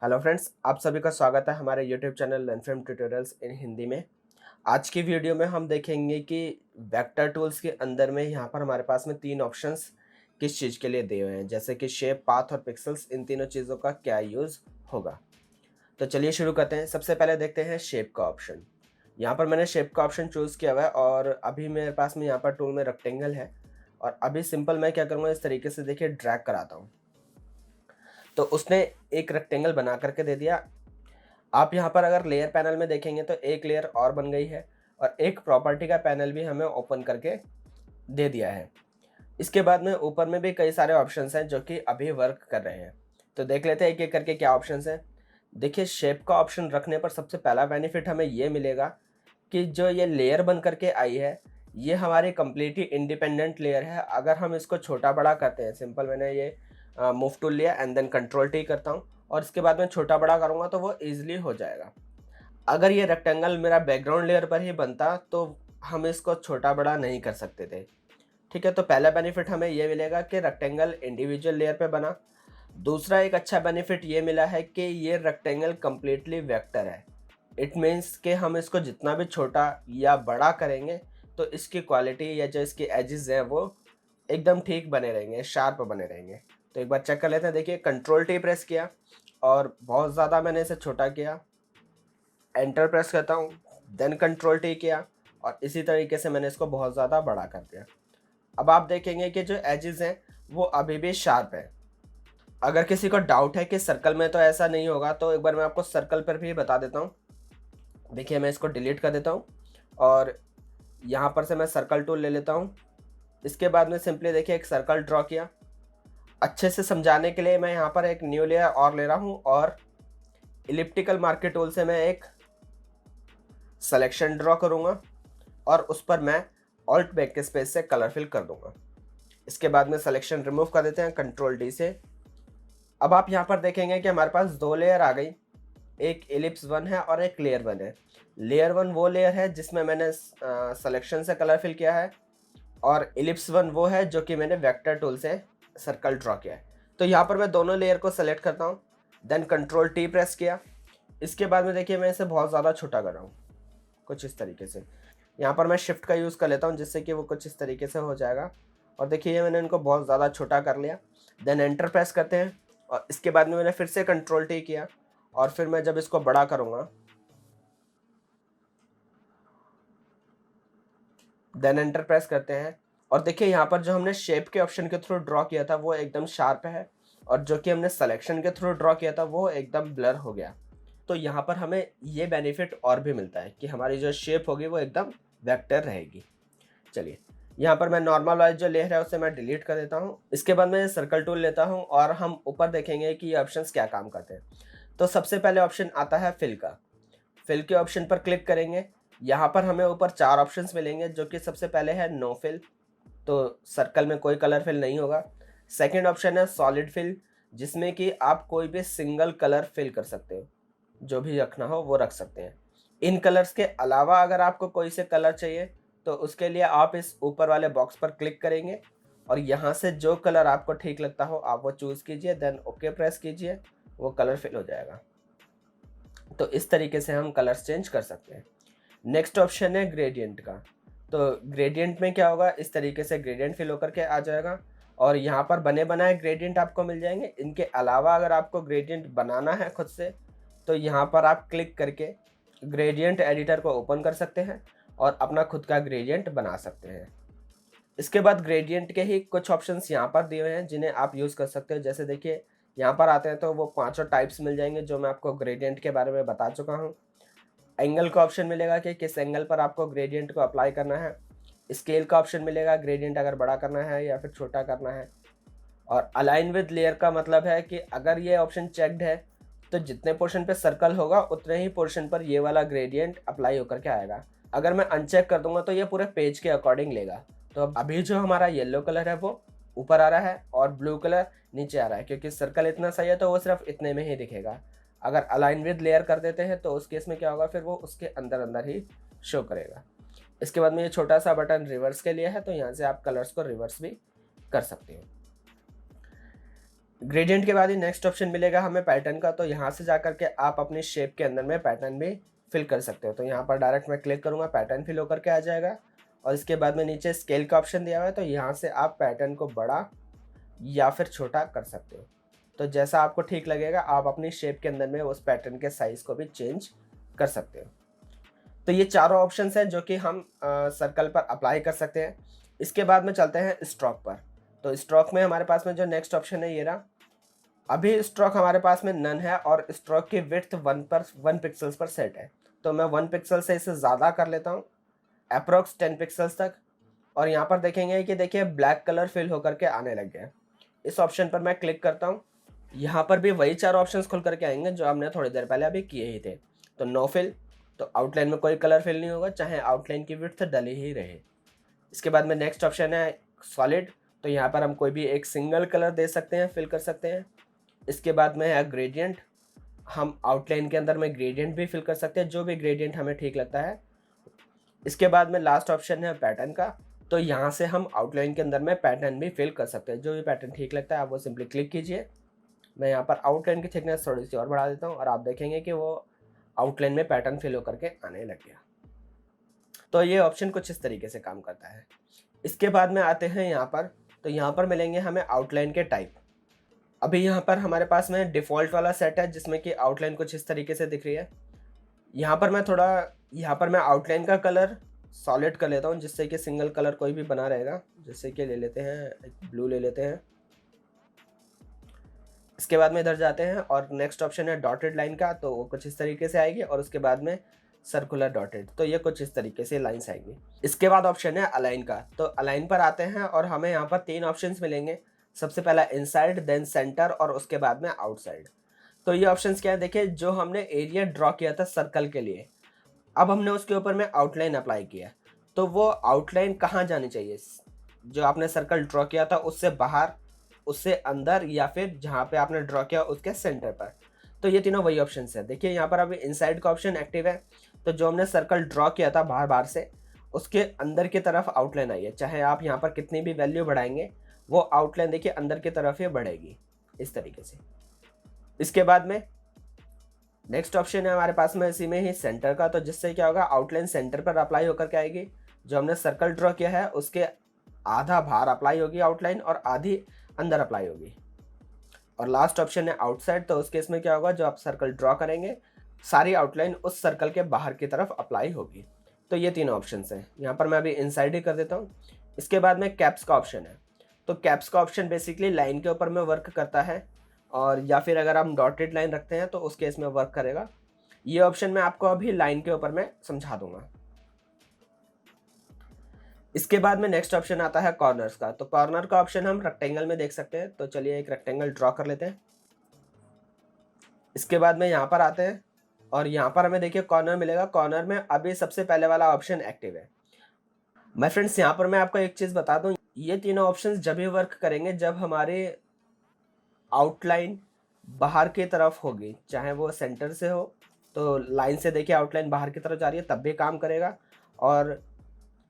Hello friends, आप सभी का स्वागत है हमारे YouTube channel learn from tutorials in Hindi में। आज की वीडियो में हम देखेंगे कि वेक्टर टूल्स के अंदर में यहाँ पर हमारे पास में 3 ऑप्शंस किस चीज़ के लिए दिए हुए हैं, जैसे कि शेप, पाथ और पिक्सेल्स। इन तीनों चीज़ों का क्या यूज़ होगा। तो चलिए शुरू करते हैं। सबसे पहले देखते हैं शेप का ऑप्शन। यहाँ पर मैंने शेप का ऑप्शन चूज़ किया हुआ है और अभी मेरे पास में यहाँ पर टूल में रेक्टेंगल है। और अभी सिंपल मैं क्या करूँगा, इस तरीके से देखिए ड्रैग कराता हूँ, तो उसने एक रेक्टेंगल बना करके दे दिया। आप यहाँ पर अगर लेयर पैनल में देखेंगे तो एक लेयर और बन गई है और एक प्रॉपर्टी का पैनल भी हमें ओपन करके दे दिया है। इसके बाद में ऊपर में भी कई सारे ऑप्शंस हैं जो कि अभी वर्क कर रहे हैं। तो देख लेते हैं एक एक करके क्या ऑप्शंस हैं। देखिए, शेप का ऑप्शन रखने पर सबसे पहला बेनिफिट हमें ये मिलेगा कि जो ये लेयर बन करके आई है, ये हमारी कंप्लीटली इंडिपेंडेंट लेयर है। अगर हम इसको छोटा बड़ा करते हैं, सिंपल मैंने ये मूव टूल लिया एंड देन कंट्रोल टी करता हूँ और इसके बाद में छोटा बड़ा करूँगा तो वो ईजिली हो जाएगा। अगर ये रेक्टेंगल मेरा बैकग्राउंड लेयर पर ही बनता तो हम इसको छोटा बड़ा नहीं कर सकते थे। ठीक है, तो पहला बेनिफिट हमें ये मिलेगा कि रेक्टेंगल इंडिविजुअल लेयर पे बना। दूसरा एक अच्छा बेनिफिट ये मिला है कि ये रेक्टेंगल कम्प्लीटली वेक्टर है। इट मीन्स कि हम इसको जितना भी छोटा या बड़ा करेंगे तो इसकी क्वालिटी या जो इसकी एजेस हैं वो एकदम ठीक बने रहेंगे, शार्प बने रहेंगे। तो एक बार चेक कर लेते हैं। देखिए, कंट्रोल टी प्रेस किया और बहुत ज़्यादा मैंने इसे छोटा किया, एंटर प्रेस करता हूँ, देन कंट्रोल टी किया और इसी तरीके से मैंने इसको बहुत ज़्यादा बड़ा कर दिया। अब आप देखेंगे कि जो एजेस हैं वो अभी भी शार्प है। अगर किसी को डाउट है कि सर्कल में तो ऐसा नहीं होगा, तो एक बार मैं आपको सर्कल पर भी बता देता हूँ। देखिए, मैं इसको डिलीट कर देता हूँ और यहाँ पर से मैं सर्कल टूल ले लेता हूँ। इसके बाद में सिंपली देखिए एक सर्कल ड्रॉ किया। अच्छे से समझाने के लिए मैं यहाँ पर एक न्यू लेयर और ले रहा हूँ और इलिप्टिकल मार्कर टूल से मैं एक सिलेक्शन ड्रॉ करूँगा और उस पर मैं ऑल्ट बैक स्पेस से कलर फिल कर दूंगा। इसके बाद में सिलेक्शन रिमूव कर देते हैं कंट्रोल डी से। अब आप यहाँ पर देखेंगे कि हमारे पास 2 लेयर आ गई, एक एलिप्स 1 है और एक लेयर 1 है। लेयर 1 वो लेयर है जिसमें मैंने सिलेक्शन से कलर फिल किया है और एलिप्स 1 वो है जो कि मैंने वेक्टर टूल से सर्कल ड्रॉ किया है। तो यहाँ पर मैं दोनों लेयर को सेलेक्ट करता हूँ, देन कंट्रोल टी प्रेस किया। इसके बाद में देखिए मैं इसे बहुत ज़्यादा छोटा कर रहा हूँ, कुछ इस तरीके से। यहाँ पर मैं शिफ्ट का यूज़ कर लेता हूँ जिससे कि वो कुछ इस तरीके से हो जाएगा। और देखिए मैंने इनको बहुत ज़्यादा छोटा कर लिया, देन एंटर प्रेस करते हैं और इसके बाद में मैंने फिर से कंट्रोल टी किया और फिर मैं जब इसको बड़ा करूँगा देन एंटर प्रेस करते हैं और देखिए यहाँ पर जो हमने शेप के ऑप्शन के थ्रू ड्रॉ किया था वो एकदम शार्प है और जो कि हमने सिलेक्शन के थ्रू ड्रॉ किया था वो एकदम ब्लर हो गया। तो यहाँ पर हमें ये बेनिफिट और भी मिलता है कि हमारी जो शेप होगी वो एकदम वेक्टर रहेगी। चलिए, यहाँ पर मैं नॉर्मल वाइज जो लेयर है उसे मैं डिलीट कर देता हूँ। इसके बाद मैं सर्कल टूल लेता हूँ और हम ऊपर देखेंगे कि ये ऑप्शंस क्या काम करते हैं। तो सबसे पहले ऑप्शन आता है फिल का। फिल के ऑप्शन पर क्लिक करेंगे। यहाँ पर हमें ऊपर 4 ऑप्शंस मिलेंगे, जो कि सबसे पहले है नो फिल, तो सर्कल में कोई कलर फिल नहीं होगा। सेकंड ऑप्शन है सॉलिड फिल, जिसमें कि आप कोई भी सिंगल कलर फिल कर सकते हो, जो भी रखना हो वो रख सकते हैं। इन कलर्स के अलावा अगर आपको कोई से कलर चाहिए तो उसके लिए आप इस ऊपर वाले बॉक्स पर क्लिक करेंगे और यहाँ से जो कलर आपको ठीक लगता हो आप वो चूज़ कीजिए, देन ओके प्रेस कीजिए, वो कलर फिल हो जाएगा। तो इस तरीके से हम कलर्स चेंज कर सकते हैं। नेक्स्ट ऑप्शन है ग्रेडियंट का। तो ग्रेडियंट में क्या होगा, इस तरीके से ग्रेडियंट फिल होकर के आ जाएगा और यहाँ पर बने बनाए ग्रेडियंट आपको मिल जाएंगे। इनके अलावा अगर आपको ग्रेडियंट बनाना है खुद से तो यहाँ पर आप क्लिक करके ग्रेडियंट एडिटर को ओपन कर सकते हैं और अपना खुद का ग्रेडियंट बना सकते हैं। इसके बाद ग्रेडियंट के ही कुछ ऑप्शंस यहाँ पर दिए हुए हैं जिन्हें आप यूज़ कर सकते हो। जैसे देखिए यहाँ पर आते हैं तो वो 5 टाइप्स मिल जाएंगे जो मैं आपको ग्रेडियंट के बारे में बता चुका हूँ। एंगल का ऑप्शन मिलेगा कि किस एंगल पर आपको ग्रेडियंट को अप्लाई करना है। स्केल का ऑप्शन मिलेगा, ग्रेडियंट अगर बड़ा करना है या फिर छोटा करना है। और अलाइन विद लेयर का मतलब है कि अगर ये ऑप्शन चेक्ड है तो जितने पोर्शन पे सर्कल होगा उतने ही पोर्शन पर ये वाला ग्रेडियंट अप्लाई होकर के आएगा। अगर मैं अनचेक कर दूंगा तो ये पूरे पेज के अकॉर्डिंग लेगा। तो अब अभी जो हमारा येलो कलर है वो ऊपर आ रहा है और ब्लू कलर नीचे आ रहा है, क्योंकि सर्कल इतना सही है तो वो सिर्फ इतने में ही दिखेगा। अगर अलाइन विद लेयर कर देते हैं तो उस केस में क्या होगा, फिर वो उसके अंदर अंदर ही शो करेगा। इसके बाद में ये छोटा सा बटन रिवर्स के लिए है, तो यहाँ से आप कलर्स को रिवर्स भी कर सकते हो। ग्रेडियंट के बाद ही नेक्स्ट ऑप्शन मिलेगा हमें पैटर्न का। तो यहाँ से जा करके आप अपनी शेप के अंदर में पैटर्न भी फिल कर सकते हो। तो यहाँ पर डायरेक्ट मैं क्लिक करूँगा, पैटर्न फिल होकर के आ जाएगा। और इसके बाद में नीचे स्केल का ऑप्शन दिया हुआ है, तो यहाँ से आप पैटर्न को बड़ा या फिर छोटा कर सकते हो। तो जैसा आपको ठीक लगेगा आप अपनी शेप के अंदर में उस पैटर्न के साइज़ को भी चेंज कर सकते हो। तो ये चारों ऑप्शंस हैं जो कि हम सर्कल पर अप्लाई कर सकते हैं। इसके बाद में चलते हैं स्ट्रोक पर। तो स्ट्रोक में हमारे पास में जो नेक्स्ट ऑप्शन है ये रहा। अभी स्ट्रोक हमारे पास में नन है और स्ट्रोक की विड्थ 1 पिक्सल्स पर सेट है। तो मैं 1 पिक्सल से इसे ज़्यादा कर लेता हूँ, अप्रोक्स 10 पिक्सल्स तक। और यहाँ पर देखेंगे कि देखिए ब्लैक कलर फिल होकर के आने लग गया। इस ऑप्शन पर मैं क्लिक करता हूँ। यहाँ पर भी वही चार ऑप्शंस खुल करके आएंगे जो हमने थोड़ी देर पहले अभी किए ही थे। तो नो फिल, तो आउटलाइन में कोई कलर फिल नहीं होगा, चाहे आउटलाइन की विड्थ डली ही रहे। इसके बाद में नेक्स्ट ऑप्शन है सॉलिड। तो यहाँ पर हम कोई भी एक सिंगल कलर दे सकते हैं, फिल कर सकते हैं। इसके बाद में है ग्रेडियंट। हम आउटलाइन के अंदर में ग्रेडियंट भी फिल कर सकते हैं, जो भी ग्रेडियंट हमें ठीक लगता है। इसके बाद में लास्ट ऑप्शन है पैटर्न का। तो यहाँ से हम आउटलाइन के अंदर में पैटर्न भी फिल कर सकते हैं, जो भी पैटर्न ठीक लगता है आप वो सिंपली क्लिक कीजिए। मैं यहाँ पर आउटलाइन की थिकनेस थोड़ी सी और बढ़ा देता हूँ और आप देखेंगे कि वो आउटलाइन में पैटर्न फिल होकर के आने लग गया। तो ये ऑप्शन कुछ इस तरीके से काम करता है। इसके बाद में आते हैं यहाँ पर। तो यहाँ पर मिलेंगे हमें आउटलाइन के टाइप। अभी यहाँ पर हमारे पास में डिफ़ॉल्ट वाला सेट है जिसमें कि आउटलाइन कुछ इस तरीके से दिख रही है। यहाँ पर मैं आउटलाइन का कलर सॉलिड कर लेता हूँ, जिससे कि सिंगल कलर कोई भी बना रहेगा। जैसे कि ले लेते हैं एक ब्लू ले लेते हैं। इसके बाद में इधर जाते हैं और नेक्स्ट ऑप्शन है डॉटेड लाइन का। तो वो कुछ इस तरीके से आएगी और उसके बाद में सर्कुलर डॉटेड, तो ये कुछ इस तरीके से लाइंस आएंगी। इसके बाद ऑप्शन है अलाइन का। तो अलाइन पर आते हैं और हमें यहाँ पर 3 ऑप्शंस मिलेंगे। सबसे पहला इनसाइड, देन सेंटर और उसके बाद में आउटसाइड। तो ये ऑप्शंस क्या है, देखिए जो हमने एरिया ड्रॉ किया था सर्कल के लिए, अब हमने उसके ऊपर में आउटलाइन अप्लाई किया। तो वो आउटलाइन कहाँ जानी चाहिए, जो आपने सर्कल ड्रॉ किया था उससे बाहर, उससे अंदर, या फिर जहाँ पे आपने ड्रॉ किया उसके सेंटर पर। तो ये तीनों वही ऑप्शन है। देखिए यहाँ पर अभी इनसाइड का ऑप्शन एक्टिव है। तो जो हमने सर्कल ड्रॉ किया था बाहर बाहर से, उसके अंदर की तरफ आउटलाइन आई है। चाहे आप यहाँ पर कितनी भी वैल्यू बढ़ाएंगे, वो आउटलाइन देखिए अंदर की तरफ ही बढ़ेगी इस तरीके से। इसके बाद में नेक्स्ट ऑप्शन है हमारे पास में इसी में ही सेंटर का। तो जिससे क्या होगा, आउटलाइन सेंटर पर अप्लाई होकर के आएगी। जो हमने सर्कल ड्रॉ किया है उसके आधा बाहर अप्लाई होगी आउटलाइन और आधी अंदर अप्लाई होगी। और लास्ट ऑप्शन है आउटसाइड। तो उस केस में क्या होगा, जो आप सर्कल ड्रॉ करेंगे सारी आउटलाइन उस सर्कल के बाहर की तरफ अप्लाई होगी। तो ये तीन ऑप्शन हैं। यहाँ पर मैं अभी इनसाइड ही कर देता हूँ। इसके बाद में कैप्स का ऑप्शन है। तो कैप्स का ऑप्शन बेसिकली लाइन के ऊपर में वर्क करता है, और या फिर अगर हम डॉटेड लाइन रखते हैं तो उस केस में वर्क करेगा। ये ऑप्शन मैं आपको अभी लाइन के ऊपर में समझा दूंगा। इसके बाद में नेक्स्ट ऑप्शन आता है कॉर्नर्स का। तो कॉर्नर का ऑप्शन हम रेक्टेंगल में देख सकते हैं। तो चलिए एक रेक्टेंगल ड्रॉ कर लेते हैं। इसके बाद में यहाँ पर आते हैं और यहाँ पर हमें देखिए कॉर्नर मिलेगा। कॉर्नर में अभी सबसे पहले वाला ऑप्शन एक्टिव है। माय फ्रेंड्स, यहाँ पर मैं आपको एक चीज़ बता दूँ, ये तीनों ऑप्शंस जब भी वर्क करेंगे जब हमारे आउटलाइन बाहर की तरफ होगी, चाहे वो सेंटर से हो। तो लाइन से देखिए आउटलाइन बाहर की तरफ जा रही है तब भी काम करेगा, और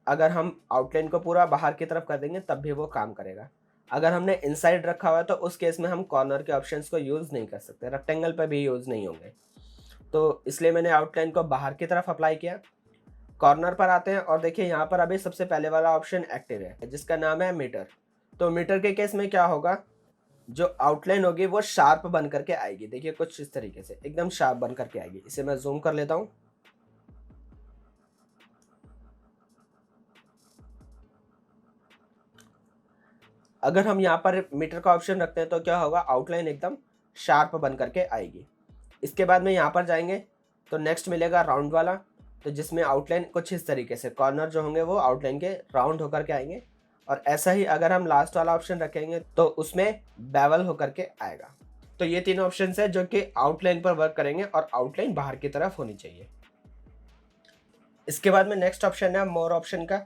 अगर हम आउटलाइन को पूरा बाहर की तरफ कर देंगे तब भी वो काम करेगा। अगर हमने इनसाइड रखा हुआ है तो उस केस में हम कॉर्नर के ऑप्शंस को यूज़ नहीं कर सकते, रेक्टेंगल पर भी यूज़ नहीं होंगे। तो इसलिए मैंने आउटलाइन को बाहर की तरफ अप्लाई किया। कॉर्नर पर आते हैं और देखिए यहाँ पर अभी सबसे पहले वाला ऑप्शन एक्टिव है जिसका नाम है मीटर। तो मीटर के केस में क्या होगा, जो आउटलाइन होगी वो शार्प बन करके आएगी। देखिए कुछ इस तरीके से एकदम शार्प बन करके आएगी। इसे मैं जूम कर लेता हूँ। अगर हम यहाँ पर मीटर का ऑप्शन रखते हैं तो क्या होगा, आउटलाइन एकदम शार्प बन करके आएगी। इसके बाद में यहाँ पर जाएंगे तो नेक्स्ट मिलेगा राउंड वाला। तो जिसमें आउटलाइन कुछ इस तरीके से, कॉर्नर जो होंगे वो आउटलाइन के राउंड होकर के आएंगे। और ऐसा ही अगर हम लास्ट वाला ऑप्शन रखेंगे तो उसमें बेवल होकर के आएगा। तो ये तीन ऑप्शन है जो कि आउटलाइन पर वर्क करेंगे और आउटलाइन बाहर की तरफ होनी चाहिए। इसके बाद में नेक्स्ट ऑप्शन है मोर ऑप्शन का।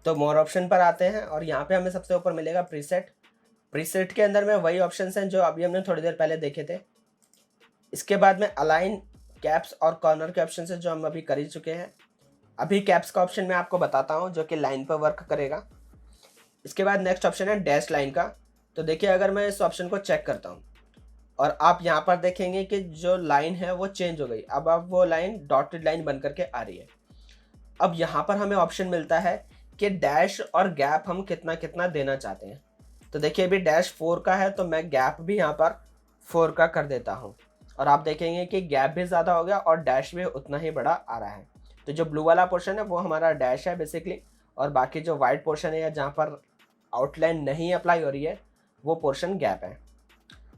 तो मोर ऑप्शन पर आते हैं और यहाँ पे हमें सबसे ऊपर मिलेगा प्रीसेट। प्रीसेट के अंदर में वही ऑप्शंस हैं जो अभी हमने थोड़ी देर पहले देखे थे। इसके बाद में अलाइन, कैप्स और कॉर्नर के ऑप्शन है जो हम अभी कर ही चुके हैं। अभी कैप्स का ऑप्शन मैं आपको बताता हूँ जो कि लाइन पर वर्क करेगा। इसके बाद नेक्स्ट ऑप्शन है डैश लाइन का। तो देखिए अगर मैं इस ऑप्शन को चेक करता हूँ और आप यहाँ पर देखेंगे कि जो लाइन है वो चेंज हो गई, अब वो लाइन डॉटेड लाइन बन करके आ रही है। अब यहाँ पर हमें ऑप्शन मिलता है कि डैश और गैप हम कितना कितना देना चाहते हैं। तो देखिए अभी डैश 4 का है तो मैं गैप भी यहाँ पर 4 का कर देता हूँ, और आप देखेंगे कि गैप भी ज़्यादा हो गया और डैश भी उतना ही बड़ा आ रहा है। तो जो ब्लू वाला पोर्शन है वो हमारा डैश है बेसिकली, और बाकी जो वाइट पोर्शन है या जहाँ पर आउटलाइन नहीं अप्लाई हो रही है वो पोर्शन गैप है।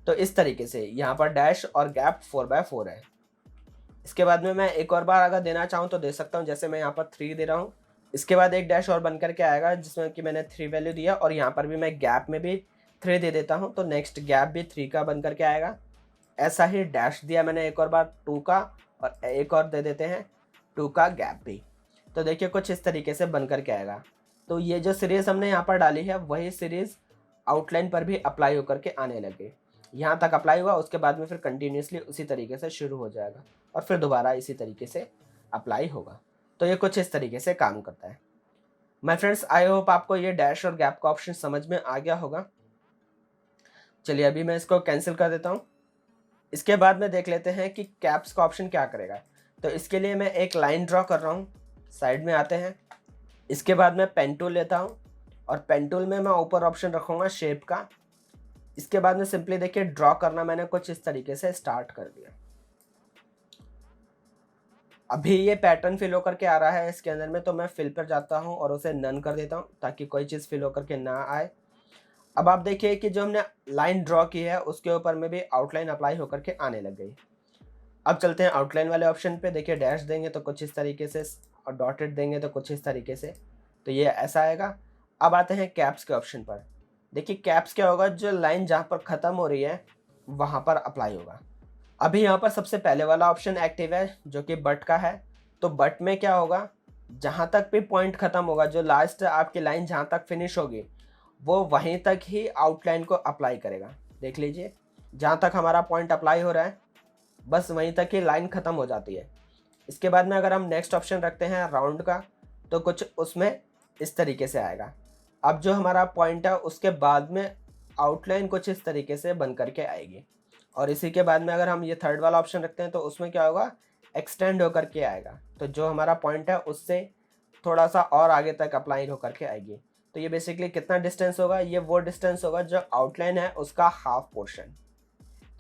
तो इस तरीके से यहाँ पर डैश और गैप 4/4 है। इसके बाद में मैं एक और बार अगर देना चाहूँ तो दे सकता हूँ, जैसे मैं यहाँ पर 3 दे रहा हूँ। इसके बाद एक डैश और बन करके आएगा जिसमें कि मैंने 3 वैल्यू दिया, और यहाँ पर भी मैं गैप में भी 3 दे देता हूँ, तो नेक्स्ट गैप भी 3 का बन करके आएगा। ऐसा ही डैश दिया मैंने एक और बार 2 का, और एक और दे देते हैं 2 का गैप भी। तो देखिए कुछ इस तरीके से बन करके आएगा। तो ये जो सीरीज़ हमने यहाँ पर डाली है वही सीरीज़ आउटलाइन पर भी अप्लाई होकर के आने लगे। यहाँ तक अप्लाई हुआ, उसके बाद में फिर कंटिन्यूसली उसी तरीके से शुरू हो जाएगा और फिर दोबारा इसी तरीके से अप्लाई होगा। तो ये कुछ इस तरीके से काम करता है। माय फ्रेंड्स, आई होप आपको ये डैश और गैप का ऑप्शन समझ में आ गया होगा। चलिए अभी मैं इसको कैंसिल कर देता हूँ। इसके बाद में देख लेते हैं कि कैप्स का ऑप्शन क्या करेगा। तो इसके लिए मैं एक लाइन ड्रॉ कर रहा हूँ, साइड में आते हैं। इसके बाद मैं पेन टूल लेता हूँ और पेन टूल में मैं ऊपर ऑप्शन रखूँगा शेप का। इसके बाद में सिंपली देखिए ड्रॉ करना मैंने कुछ इस तरीके से स्टार्ट कर दिया। अभी ये पैटर्न फिल होकर के आ रहा है इसके अंदर में, तो मैं फिल पर जाता हूँ और उसे नन कर देता हूँ ताकि कोई चीज़ फिल होकर के ना आए। अब आप देखिए कि जो हमने लाइन ड्रॉ की है उसके ऊपर में भी आउटलाइन अप्लाई होकर के आने लग गई। अब चलते हैं आउटलाइन वाले ऑप्शन पे। देखिए डैश देंगे तो कुछ इस तरीके से, और डॉटेड देंगे तो कुछ इस तरीके से, तो ये ऐसा आएगा। अब आते हैं कैप्स के ऑप्शन पर। देखिए कैप्स क्या होगा, जो लाइन जहाँ पर ख़त्म हो रही है वहाँ पर अप्लाई होगा। अभी यहाँ पर सबसे पहले वाला ऑप्शन एक्टिव है जो कि बट का है। तो बट में क्या होगा, जहाँ तक भी पॉइंट ख़त्म होगा, जो लास्ट आपकी लाइन जहाँ तक फिनिश होगी वो वहीं तक ही आउटलाइन को अप्लाई करेगा। देख लीजिए जहाँ तक हमारा पॉइंट अप्लाई हो रहा है बस वहीं तक ही लाइन ख़त्म हो जाती है। इसके बाद में अगर हम नेक्स्ट ऑप्शन रखते हैं राउंड का, तो कुछ उसमें इस तरीके से आएगा। अब जो हमारा पॉइंट है उसके बाद में आउटलाइन कुछ इस तरीके से बन करके आएगी। और इसी के बाद में अगर हम ये थर्ड वाला ऑप्शन रखते हैं तो उसमें क्या होगा, एक्सटेंड होकर के आएगा। तो जो हमारा पॉइंट है उससे थोड़ा सा और आगे तक अप्लाई होकर के आएगी। तो ये बेसिकली कितना डिस्टेंस होगा, ये वो डिस्टेंस होगा जो आउटलाइन है उसका हाफ पोर्शन।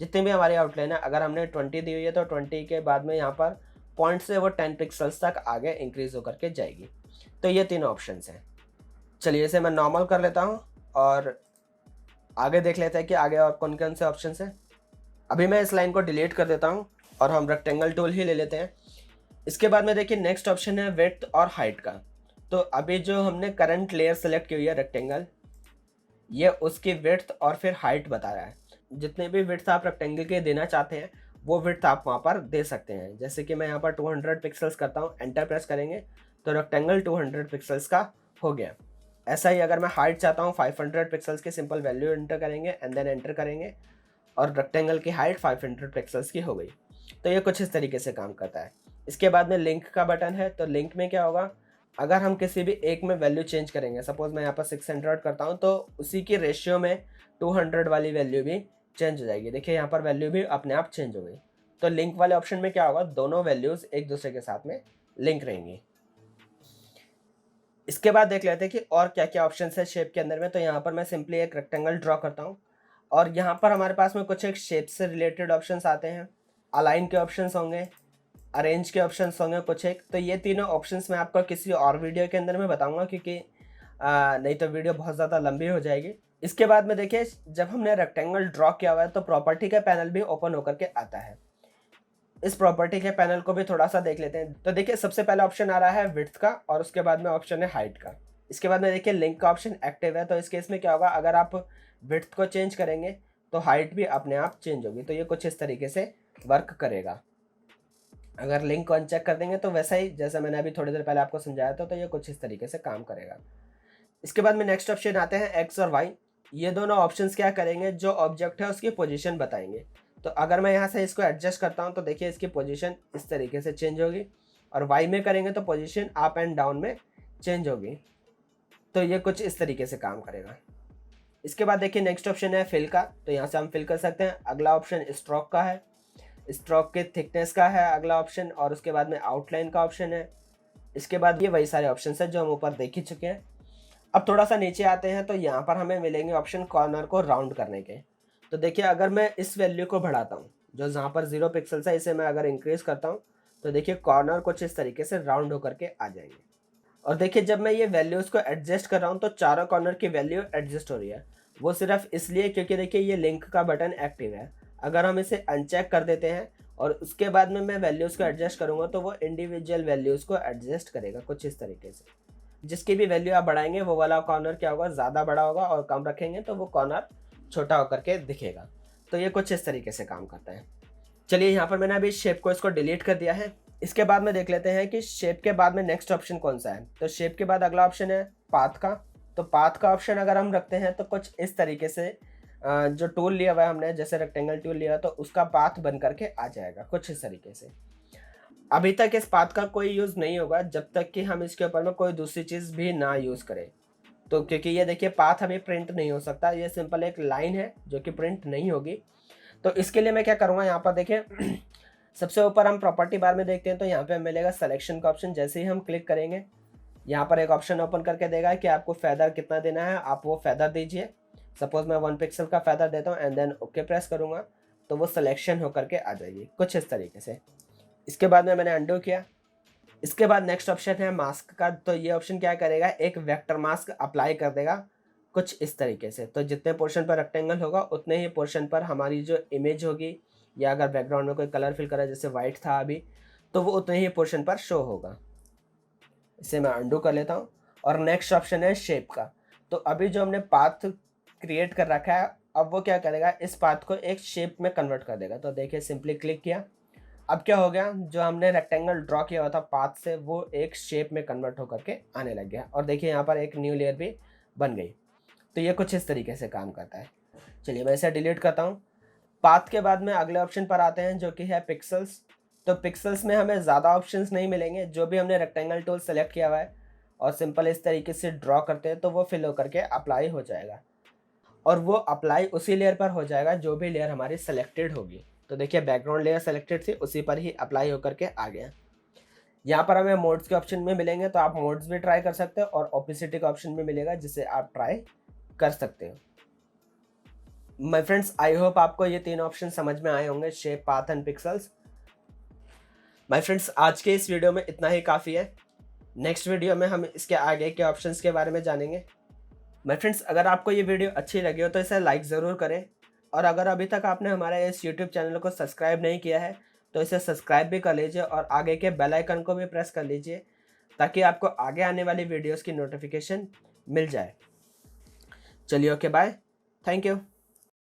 जितनी भी हमारी आउटलाइन है, अगर हमने 20 दी हुई है तो 20 के बाद में यहाँ पर पॉइंट से वो 10 पिक्सल्स तक आगे इंक्रीज होकर के जाएगी। तो ये तीनों ऑप्शन हैं। चलिए इसे मैं नॉर्मल कर लेता हूँ और आगे देख लेते हैं कि आगे और कौन कौन से ऑप्शन हैं। अभी मैं इस लाइन को डिलीट कर देता हूँ और हम रेक्टेंगल टूल ही ले लेते हैं। इसके बाद में देखिए नेक्स्ट ऑप्शन है विड्थ और हाइट का। तो अभी जो हमने करंट लेयर सेलेक्ट की हुई है रेक्टेंगल, ये उसकी विड्थ और फिर हाइट बता रहा है। जितने भी विड्थ आप रेक्टेंगल के देना चाहते हैं वो विड्थ आप वहाँ पर दे सकते हैं। जैसे कि मैं यहाँ पर 200 पिक्सल्स करता हूँ, एंटर प्रेस करेंगे तो रेक्टेंगल 200 पिक्सल्स का हो गया। ऐसा ही अगर मैं हाइट चाहता हूँ 500 पिक्सल्स की, सिंपल वैल्यू एंटर करेंगे एंड देन एंटर करेंगे और रेक्टेंगल की हाइट 500 पिक्सल्स की हो गई। तो ये कुछ इस तरीके से काम करता है। इसके बाद में लिंक का बटन है। तो लिंक में क्या होगा, अगर हम किसी भी एक में वैल्यू चेंज करेंगे, सपोज मैं यहाँ पर 600 करता हूँ तो उसी की रेशियो में 200 वाली वैल्यू भी चेंज हो जाएगी। देखिए यहाँ पर वैल्यू भी अपने आप चेंज हो गई। तो लिंक वाले ऑप्शन में क्या होगा, दोनों वैल्यूज़ एक दूसरे के साथ में लिंक रहेंगी। इसके बाद देख लेते हैं कि और क्या क्या ऑप्शन है शेप के अंदर में। तो यहाँ पर मैं सिंपली एक रेक्टेंगल ड्रॉ करता हूँ और यहाँ पर हमारे पास में कुछ एक शेप से रिलेटेड ऑप्शंस आते हैं। अलाइन के ऑप्शंस होंगे, अरेंज के ऑप्शंस होंगे कुछ एक। तो ये तीनों ऑप्शंस मैं आपको किसी और वीडियो के अंदर में बताऊंगा, क्योंकि नहीं तो वीडियो बहुत ज़्यादा लंबी हो जाएगी। इसके बाद में देखिए जब हमने रेक्टेंगल ड्रॉ किया हुआ है तो प्रॉपर्टी का पैनल भी ओपन होकर के आता है। इस प्रॉपर्टी के पैनल को भी थोड़ा सा देख लेते हैं। तो देखिए सबसे पहला ऑप्शन आ रहा है विड्थ का और उसके बाद में ऑप्शन है हाइट का। इसके बाद में देखिए लिंक का ऑप्शन एक्टिव है। तो इस केस में क्या होगा, अगर आप विड्थ को चेंज करेंगे तो हाइट भी अपने आप चेंज होगी। तो ये कुछ इस तरीके से वर्क करेगा। अगर लिंक को अनचेक कर देंगे तो वैसा ही जैसा मैंने अभी थोड़ी देर पहले आपको समझाया था। तो ये कुछ इस तरीके से काम करेगा। इसके बाद में नेक्स्ट ऑप्शन आते हैं एक्स और वाई। ये दोनों ऑप्शंस क्या करेंगे, जो ऑब्जेक्ट है उसकी पोजीशन बताएंगे। तो अगर मैं यहाँ से इसको एडजस्ट करता हूँ तो देखिए इसकी पोजीशन इस तरीके से चेंज होगी, और वाई में करेंगे तो पोजीशन अप एंड डाउन में चेंज होगी। तो ये कुछ इस तरीके से काम करेगा। इसके बाद देखिए नेक्स्ट ऑप्शन है फिल का, तो यहाँ से हम फिल कर सकते हैं। अगला ऑप्शन स्ट्रोक का है, स्ट्रोक के थिकनेस का है अगला ऑप्शन, और उसके बाद में आउटलाइन का ऑप्शन है। इसके बाद ये वही सारे ऑप्शन है जो हम ऊपर देख ही चुके हैं। अब थोड़ा सा नीचे आते हैं तो यहाँ पर हमें मिलेंगे ऑप्शन कॉर्नर को राउंड करने के। तो देखिए अगर मैं इस वैल्यू को बढ़ाता हूँ, जो जहाँ पर 0 पिक्सल्स है, इसे मैं अगर इंक्रीज करता हूँ तो देखिए कॉर्नर कुछ इस तरीके से राउंड होकर के आ जाएंगे। और देखिए जब मैं ये वैल्यूज़ को एडजस्ट कर रहा हूँ तो चारों कॉर्नर की वैल्यू एडजस्ट हो रही है। वो सिर्फ इसलिए क्योंकि देखिए ये लिंक का बटन एक्टिव है। अगर हम इसे अनचेक कर देते हैं और उसके बाद में मैं वैल्यूज़ को एडजस्ट करूँगा तो वो इंडिविजुअल वैल्यूज़ को एडजस्ट करेगा कुछ इस तरीके से। जिसकी भी वैल्यू आप बढ़ाएंगे वो वाला कॉर्नर क्या होगा, ज़्यादा बड़ा होगा, और कम रखेंगे तो वो कॉर्नर छोटा होकर के दिखेगा। तो ये कुछ इस तरीके से काम करता है। चलिए यहाँ पर मैंने अभी शेप को इसको डिलीट कर दिया है। इसके बाद में देख लेते हैं कि शेप के बाद में नेक्स्ट ऑप्शन कौन सा है। तो शेप के बाद अगला ऑप्शन है पाथ का। तो पाथ का ऑप्शन अगर हम रखते हैं तो कुछ इस तरीके से जो टूल लिया हुआ है हमने, जैसे रेक्टेंगल टूल लिया तो उसका पाथ बन करके आ जाएगा कुछ इस तरीके से। अभी तक इस पाथ का कोई यूज़ नहीं होगा जब तक कि हम इसके ऊपर में कोई दूसरी चीज़ भी ना यूज़ करें। तो क्योंकि ये देखिए पाथ अभी प्रिंट नहीं हो सकता, ये सिंपल एक लाइन है जो कि प्रिंट नहीं होगी। तो इसके लिए मैं क्या करूँगा, यहाँ पर देखिए सबसे ऊपर हम प्रॉपर्टी बार में देखते हैं तो यहाँ पे मिलेगा सिलेक्शन का ऑप्शन। जैसे ही हम क्लिक करेंगे यहाँ पर एक ऑप्शन ओपन करके देगा कि आपको फेदर कितना देना है, आप वो फेदर दीजिए। सपोज मैं 1 पिक्सल का फेदर देता हूँ एंड देन ओके प्रेस करूँगा तो वो सिलेक्शन होकर के आ जाएगी कुछ इस तरीके से। इसके बाद में मैंने अंडू किया। इसके बाद नेक्स्ट ऑप्शन है मास्क का। तो ये ऑप्शन क्या करेगा, एक वेक्टर मास्क अप्लाई कर देगा कुछ इस तरीके से। तो जितने पोर्शन पर रेक्टेंगल होगा उतने ही पोर्शन पर हमारी जो इमेज होगी, या अगर बैकग्राउंड में कोई कलर फिल करा जैसे वाइट था अभी, तो वो उतने ही पोर्शन पर शो होगा। इसे मैं अंडू कर लेता हूँ। और नेक्स्ट ऑप्शन है शेप का। तो अभी जो हमने पाथ क्रिएट कर रखा है, अब वो क्या करेगा, इस पाथ को एक शेप में कन्वर्ट कर देगा। तो देखिए सिंपली क्लिक किया, अब क्या हो गया, जो हमने रेक्टेंगल ड्रॉ किया हुआ था पाथ से वो एक शेप में कन्वर्ट होकर के आने लग गया। और देखिए यहाँ पर एक न्यू लेयर भी बन गई। तो ये कुछ इस तरीके से काम करता है। चलिए मैं इसे डिलीट करता हूँ। पाथ के बाद में अगले ऑप्शन पर आते हैं जो कि है पिक्सल्स। तो पिक्सल्स में हमें ज़्यादा ऑप्शंस नहीं मिलेंगे। जो भी हमने रेक्टेंगल टूल सेलेक्ट किया हुआ है और सिंपल इस तरीके से ड्रॉ करते हैं तो वो फिल होकर के अप्लाई हो जाएगा, और वो अप्लाई उसी लेयर पर हो जाएगा जो भी लेयर हमारी सेलेक्टेड होगी। तो देखिए बैकग्राउंड लेयर सेलेक्टेड थी, उसी पर ही अप्लाई होकर के आ गया। यहाँ पर हमें मोड्स के ऑप्शन में मिलेंगे तो आप मोड्स भी ट्राई कर सकते हो, और ओपेसिटी का ऑप्शन भी मिलेगा जिसे आप ट्राई कर सकते हो। माय फ्रेंड्स, आई होप आपको ये 3 ऑप्शन समझ में आए होंगे, shape, path and pixels. My friends, आज के इस वीडियो में इतना ही काफ़ी है। नेक्स्ट वीडियो में हम इसके आगे के ऑप्शंस के बारे में जानेंगे। माय फ्रेंड्स, अगर आपको ये वीडियो अच्छी लगी हो तो इसे लाइक ज़रूर करें, और अगर अभी तक आपने हमारे इस यूट्यूब चैनल को सब्सक्राइब नहीं किया है तो इसे सब्सक्राइब भी कर लीजिए, और आगे के बेल आइकन को भी प्रेस कर लीजिए ताकि आपको आगे आने वाली वीडियोस की नोटिफिकेशन मिल जाए। चलिए ओके बाय, थैंक यू।